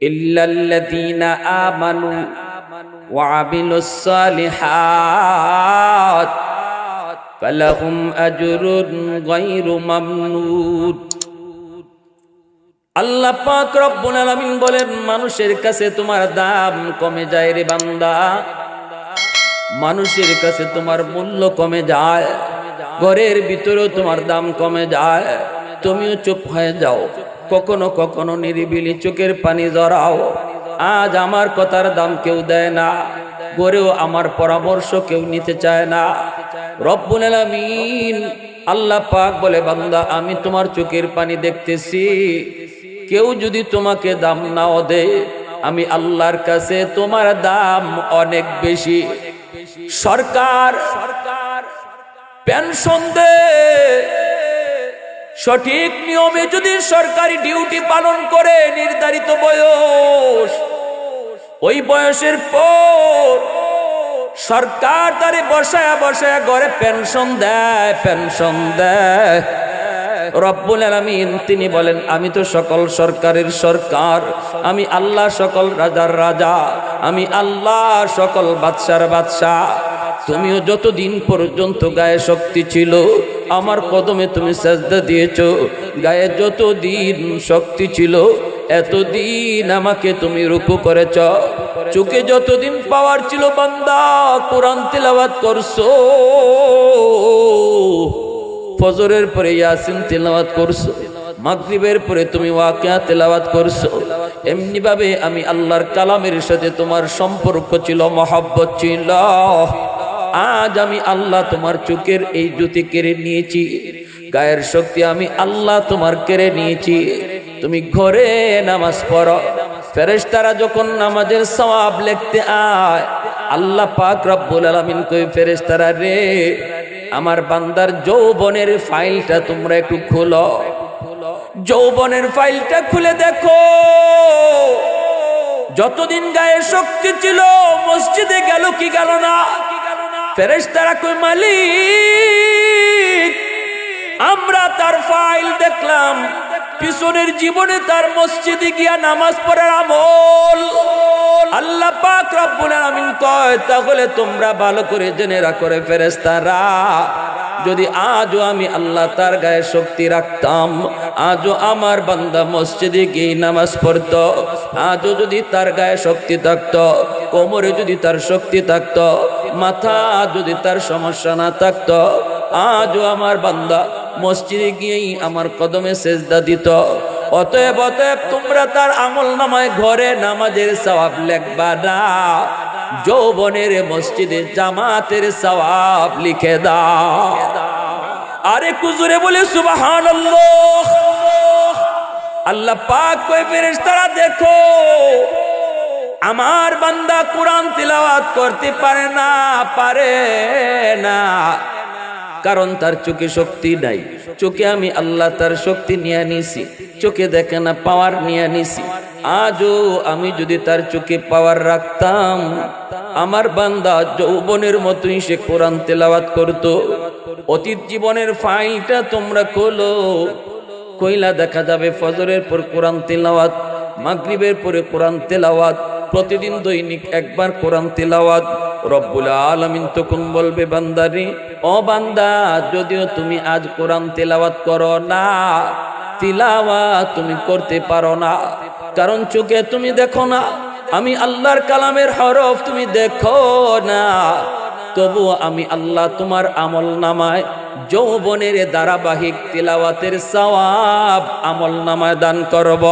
ইল্লাল্লাযীনা আমানু ওয়া আমিলুস সালিহাত ফালাহুম আজরুন গায়রু মামনুন। আল্লাহ পাক রব্বুল আলামিন বলেন, মানুষের কাছে তোমার দাম কমে যায় রে বান্দা, মানুষের কাছে তোমার মূল্য কমে যায়, ঘরের ভিতরেও তোমার দাম কমে যায়। তুমিও চুপ হয়ে যাও, কখনো কখনো নিরিবিলি চোখের পানি জড়াও। আজ আমার কথার দাম কেউ দেয় না, ঘরেও আমার পরামর্শ কেউ নিতে চায় না। রব্বুল আলামিন আল্লাহ পাক বলে, বান্দা আমি তোমার চোখের পানি দেখতেছি, কেউ যদি তোমাকে দাম নাও দে, আমি আল্লাহর কাছে তোমার দাম অনেক বেশি। সরকার পেনশন দে, সঠিক নিয়মে যদি সরকারি ডিউটি পালন করে নির্ধারিত বয়স, ওই বয়সের পর সরকার তারে বসায়া বসায়া ঘরে পেনশন দেয়। রব্বুল আলামিন তিনি বলেন, আমি তো সকল সরকারের সরকার, আমি আল্লাহ সকল রাজার রাজা, আমি আল্লাহ সকল বাদশার বাদশাহ। তুমিও যতদিন পর্যন্ত গায়ে শক্তি ছিল আমার কদমে তুমি সাজদা দিয়েছো, গায়ে যতদিন শক্তি ছিল এতদিন আমাকে তুমি রুকু করেছ, চোখে যতদিন পাওয়ার ছিল বান্দা কোরআন তিলাওয়াত করছো, ফজরের পরে ইয়াসিন তিলাওয়াত করছো, মাগরিবের পরে তুমি ওয়াকিয়া তিলাওয়াত করছো। এমনি ভাবে আমি আল্লাহর কালামের সাথে তোমার সম্পর্ক ছিল, মহব্বত ছিল। আজ আমি আল্লাহ তোমার চোখের এই জ্যোতি কেড়ে নিয়েছি, গায়ের শক্তি আমি আল্লাহ তোমার কেড়ে নিয়েছি। তুমি ঘরে নামাজ পড়ো, ফেরেশতারা যখন নামাজের সওয়াব লিখতে আয়, আল্লাহ পাক রব্বুল আলামিন কই, ফেরেশতারা রে, আমার বান্দার যৌবনের ফাইলটা তোমরা একটু খোলো, যৌবনের ফাইলটা খুলে দেখো। যতদিন গায়ে শক্তি ছিল মসজিদে গেল কি গেল না? ফেরেশতারা কই, মালিক আমরা তার ফাইল দেখলাম, পিছনের জীবনে তার মসজিদে গিয়া নামাজ পড়ার আমল। আল্লাহ পাক রব্বুল আলামিন কয়, তাহলে তোমরা ভালো করে জেনে রাখো রে ফেরেশতারা, যদি আজও আমি আল্লাহ তার গায়ে শক্তি রাখতাম, আজও আমার বান্দা মসজিদে গিয়ে নামাজ পড়তো, আজও যদি তার গায়ে শক্তি থাকতো, কোমরে যদি তার শক্তি থাকতো, মাথা যদি তার সমস্যা না থাকতো, আজও আমার বান্দা মসজিদে গিয়েই আমার কদমে সেজদা দিত। অতএব তোমরা তার আমল নামায় ঘরে নামাজের সওয়াব লিখবা না, যৌবনের মসজিদে জামাতের সওয়াব লিখে দাও। আরে কুজুরে বলে সুবহানাল্লাহ। আল্লাহ পাক কই, ফেরেশতারা দেখো, আমার বান্দা কোরআন তিলাওয়াত করতে পারে না, কারণ তার চোখে শক্তি নাই। চোখে আমি আল্লাহ তার শক্তি নিয়ে নিছি, চোখে দেখে না পাওয়ার নিয়ে নিছি। আজও আমি যদি তার চোখে পাওয়ার রাখতাম, আমার বান্দা যৌবনের মতোই সে কোরআন তেলাওয়াত করত। অতীত জীবনের ফাইলটা তোমরা খোলো, কইলা দেখা যাবে ফজরের পর কোরআন তেলাওয়াত, মাগরিবের পরে কোরআন তেলাওয়াত, প্রতিদিন দৈনিক একবার কোরআন তেলাওয়াত। রব্বুল আলামিন তখন বলবে, বান্দারে ও বান্দা, যদিও তুমি আজ কোরআন তেলাওয়াত করো না, তিলাওয়াত তুমি করতে পারো না, কারণ চোখে তুমি দেখো না, আমি আল্লাহর কালামের হরফ তুমি দেখো না, তবুও আমি আল্লাহ তোমার আমল নামায় যৌবনের ধারাবাহিক তিলাওয়াতের সওয়াব আমল নামায় দান করব।